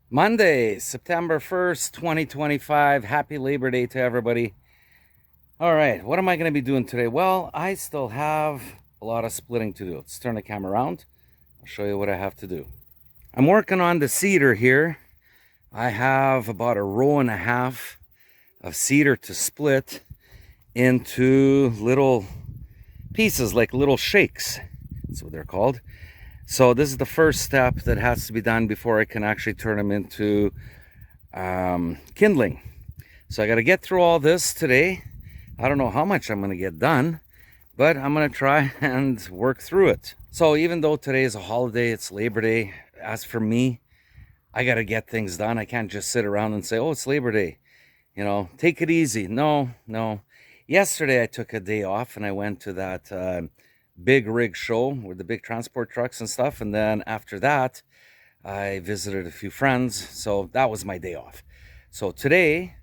Monday, September 1st, 2025. Happy Labor Day to everybody. All right, what am I going to be doing today? Well, I still have a lot of splitting to do. Let's turn the camera around. I'll show you what I have to do. I'm working on the cedar here. I have about a row and a half of cedar to split into little pieces, like little shakes. That's what they're called. So this is the first step that has to be done before I can actually turn them into kindling. So I got to get through all this today. I don't know how much I'm going to get done, but I'm going to try and work through it. So even though today is a holiday, it's Labor Day, as for me, I got to get things done. I can't just sit around and say, oh, it's Labor Day. You know, take it easy. No. Yesterday I took a day off and I went to that big rig show with the big transport trucks and stuff. And then after that, I visited a few friends. So that was my day off. So today,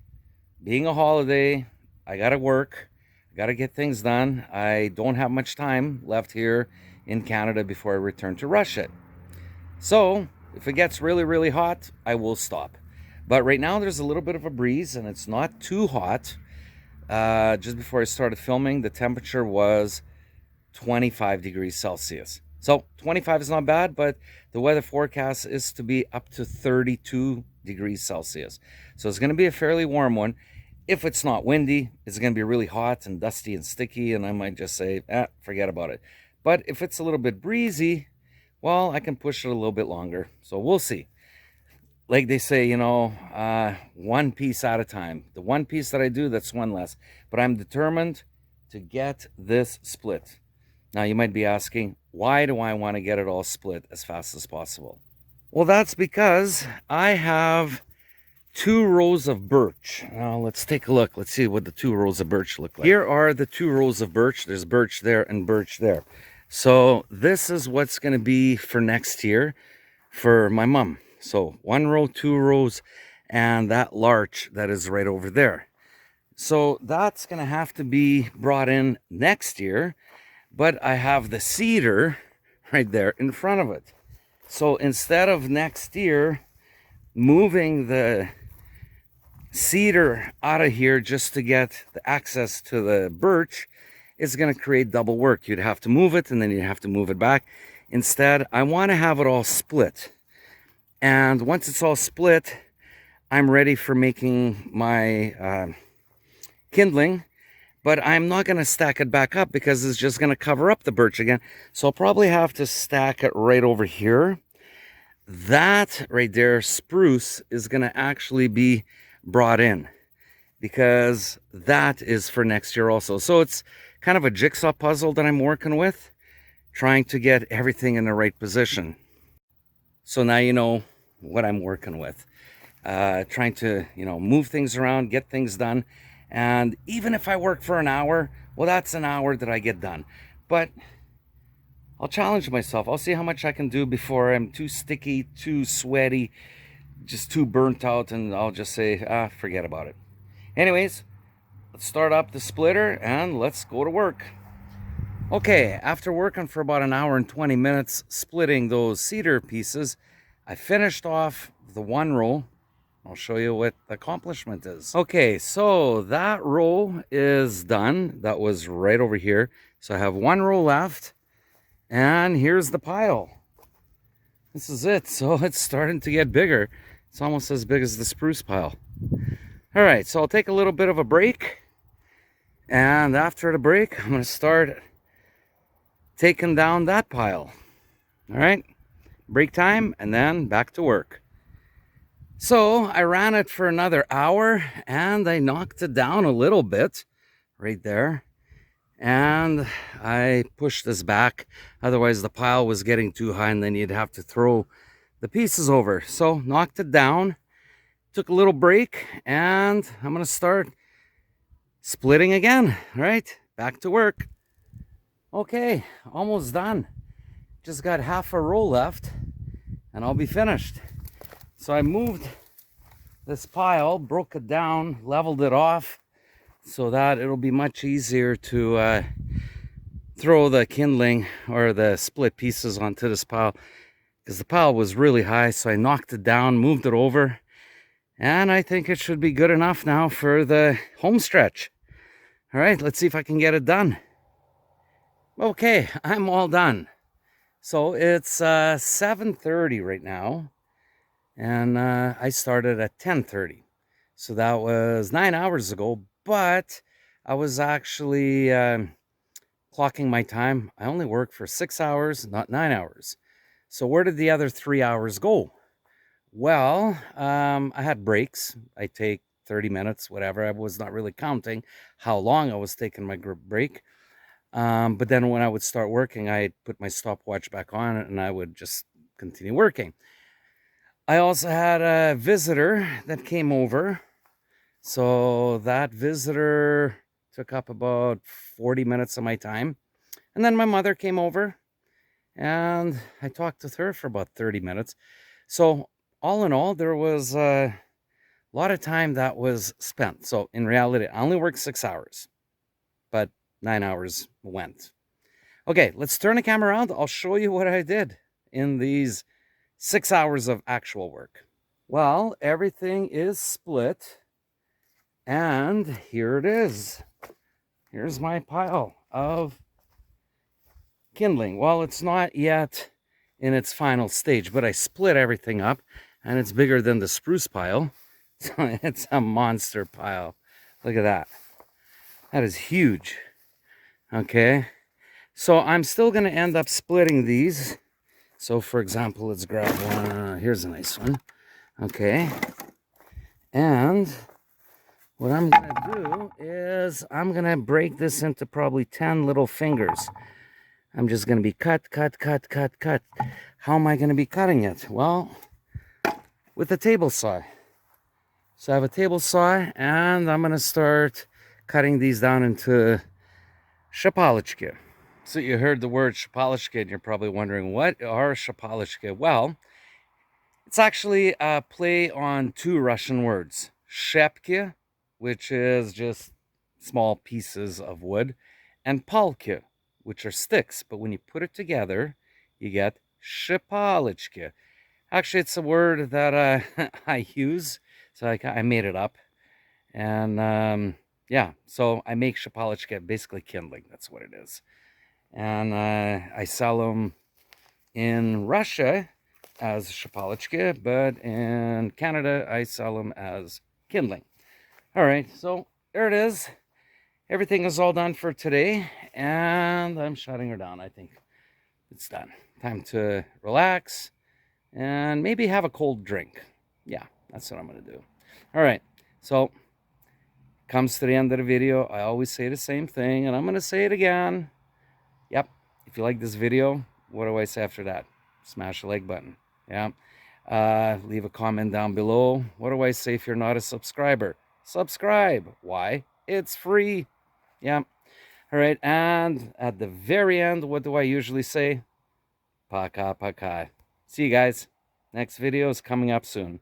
being a holiday, I got to work. I got to get things done. I don't have much time left here in Canada before I return to Russia. So if it gets really, really hot, I will stop. But right now there's a little bit of a breeze and it's not too hot. Just before I started filming, the temperature was 25 degrees Celsius. So 25 is not bad, but the weather forecast is to be up to 32 degrees Celsius. So it's going to be a fairly warm one. If it's not windy, it's going to be really hot and dusty and sticky, and I might just say, forget about it. But if it's a little bit breezy, well, I can push it a little bit longer. So we'll see. Like they say, you know, one piece at a time. The one piece that I do, that's one less. But I'm determined to get this split. Now, you might be asking, why do I want to get it all split as fast as possible? Well, that's because I have 2 rows of birch. Now, let's take a look. Let's see what the 2 rows of birch look like. Here are the 2 rows of birch. There's birch there and birch there. So this is what's going to be for next year for my mom. So 1 row, 2 rows, and that larch that is right over there. So that's going to have to be brought in next year. But I have the cedar right there in front of it. So instead of next year moving the cedar out of here just to get the access to the birch, it's going to create double work. You'd have to move it and then you'd have to move it back. Instead, I want to have it all split. And once it's all split, I'm ready for making my kindling. But I'm not going to stack it back up because it's just going to cover up the birch again. So I'll probably have to stack it right over here. That right there, spruce, is going to actually be brought in because that is for next year also. So it's kind of a jigsaw puzzle that I'm working with, trying to get everything in the right position. So now you know what I'm working with. Trying to, move things around, get things done. And even if I work for an hour, well, that's an hour that I get done. But I'll challenge myself. I'll see how much I can do before I'm too sticky, too sweaty, just too burnt out, and I'll just say, forget about it. Anyways, let's start up the splitter and let's go to work. Okay, after working for about an hour and 20 minutes splitting those cedar pieces, I finished off the 1 row. I'll show you what the accomplishment is. Okay, so that row is done. That was right over here. So I have 1 row left, and here's the pile. This is it. So it's starting to get bigger. It's almost as big as the spruce pile. All right, so I'll take a little bit of a break, and after the break, I'm gonna start taking down that pile. All right, break time, and then back to work. So I ran it for another hour and I knocked it down a little bit right there. And I pushed this back. Otherwise the pile was getting too high and then you'd have to throw the pieces over. So knocked it down, took a little break, and I'm going to start splitting again. All right, back to work. Okay, almost done. Just got half a row left and I'll be finished. So I moved this pile, broke it down, leveled it off so that it'll be much easier to throw the kindling or the split pieces onto this pile. because the pile was really high. So I knocked it down, moved it over, and I think it should be good enough now for the home stretch. All right, let's see if I can get it done. Okay, I'm all done. So it's 7:30 right now, and I started at 10:30. So that was 9 hours ago, but I was actually clocking my time. I only work for 6 hours, not 9 hours. So where did the other 3 hours go? Well, I had breaks. I take 30 minutes, whatever. I was not really counting how long I was taking my break. But then when I would start working, I'd put my stopwatch back on and I would just continue working. I also had a visitor that came over. So that visitor took up about 40 minutes of my time. And then my mother came over and I talked with her for about 30 minutes. So all in all, there was a lot of time that was spent. So in reality, I only worked 6 hours, but 9 hours went. Okay, let's turn the camera around. I'll show you what I did in these 6 hours of actual work. Well, everything is split, and here it is. Here's my pile of kindling. Well, it's not yet in its final stage, but I split everything up, and it's bigger than the spruce pile. So it's a monster pile. Look at that. That is huge. Okay. So I'm still going to end up splitting these. So for example, let's grab one. Here's a nice one. Okay. And what I'm going to do is I'm going to break this into probably 10 little fingers. I'm just going to be cut, cut, cut, cut, cut. How am I going to be cutting it? Well, with a table saw. So I have a table saw, and I'm going to start cutting these down into shapalishki. So you heard the word shapalishki, and you're probably wondering, what are shapalishki? Well, it's actually a play on two Russian words. Shepki, which is just small pieces of wood, and palki, which are sticks. But when you put it together, you get shapalishki. Actually, it's a word that I use, so I made it up. And yeah, so I make shapalishki, basically kindling. That's what it is. And I sell them in Russia as shapalishki, but in Canada, I sell them as kindling. All right, so there it is. Everything is all done for today, and I'm shutting her down. I think it's done. Time to relax and maybe have a cold drink. Yeah, that's what I'm going to do. All right, so comes to the end of the video. I always say the same thing, and I'm going to say it again. Yep, if you like this video, what do I say after that? Smash the like button. Yeah. Leave a comment down below. What do I say if you're not a subscriber? Subscribe. Why? It's free. Yeah. All right. And at the very end, what do I usually say? Paka paka. See you guys. Next video is coming up soon.